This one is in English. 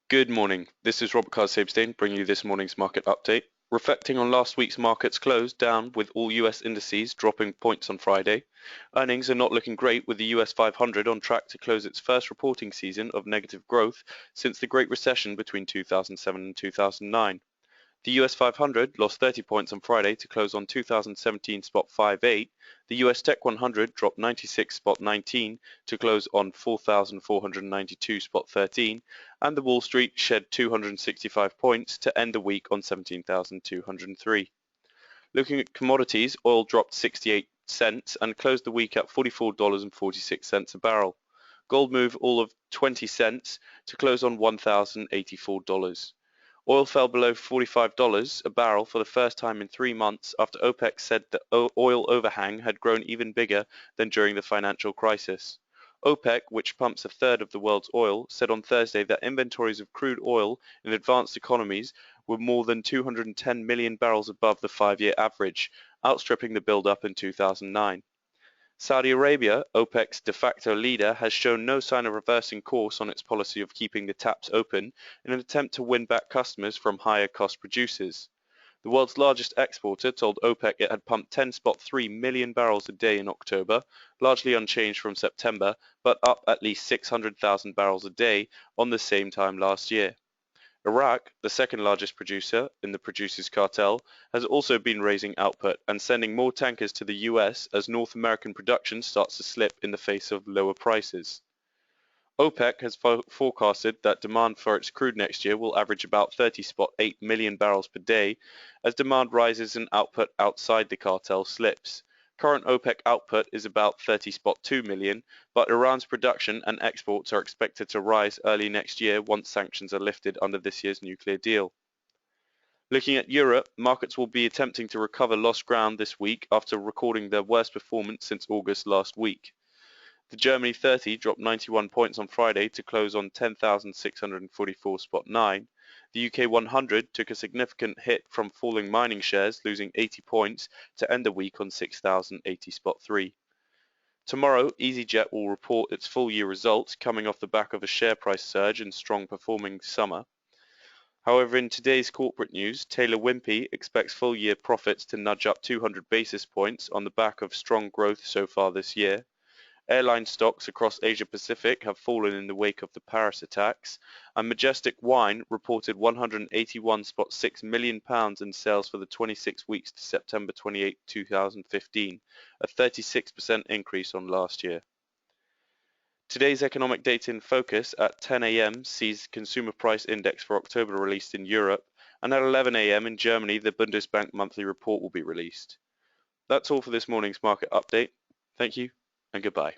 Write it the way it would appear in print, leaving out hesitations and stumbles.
Good morning, this is Robert Kaars Sijpesteijn bringing you this morning's market update. Reflecting on last week's markets close down with all US indices dropping points on Friday. Earnings are not looking great with the US 500 on track to close its first reporting season of negative growth since the Great Recession between 2007 and 2009. The US 500 lost 30 points on Friday to close on 2017.58. The US Tech 100 dropped 96.19 to close on 4,492.13, and the Wall Street shed 265 points to end the week on 17,203. Looking at commodities, oil dropped 68 cents and closed the week at $44.46 a barrel. Gold moved all of 20 cents to close on $1,084. Oil fell below $45 a barrel for the first time in 3 months after OPEC said the oil overhang had grown even bigger than during the financial crisis. OPEC, which pumps a third of the world's oil, said on Thursday that inventories of crude oil in advanced economies were more than 210 million barrels above the 5-year average, outstripping the build-up in 2009. Saudi Arabia, OPEC's de facto leader, has shown no sign of reversing course on its policy of keeping the taps open in an attempt to win back customers from higher cost producers. The world's largest exporter told OPEC it had pumped 10.3 million barrels a day in October, largely unchanged from September, but up at least 600,000 barrels a day on the same time last year. Iraq, the second largest producer in the producers' cartel, has also been raising output and sending more tankers to the US as North American production starts to slip in the face of lower prices. OPEC has forecasted that demand for its crude next year will average about 30.8 million barrels per day as demand rises and output outside the cartel slips. Current OPEC output is about 30.2 million, but Iran's production and exports are expected to rise early next year once sanctions are lifted under this year's nuclear deal. Looking at Europe, markets will be attempting to recover lost ground this week after recording their worst performance since August last week. The Germany 30 dropped 91 points on Friday to close on 10,644.9. The UK 100 took a significant hit from falling mining shares, losing 80 points to end the week on 6,080.3. Tomorrow, Easyjet will report its full-year results coming off the back of a share price surge and strong performing summer. However, in today's corporate news, Taylor Wimpey expects full-year profits to nudge up 200 basis points on the back of strong growth so far this year. Airline stocks across Asia-Pacific have fallen in the wake of the Paris attacks, and Majestic Wine reported £181.6 million in sales for the 26 weeks to September 28, 2015, a 36% increase on last year. Today's economic data in focus at 10 a.m. sees Consumer Price Index for October released in Europe, and at 11 a.m. in Germany the Bundesbank monthly report will be released. That's all for this morning's market update. Thank you and goodbye.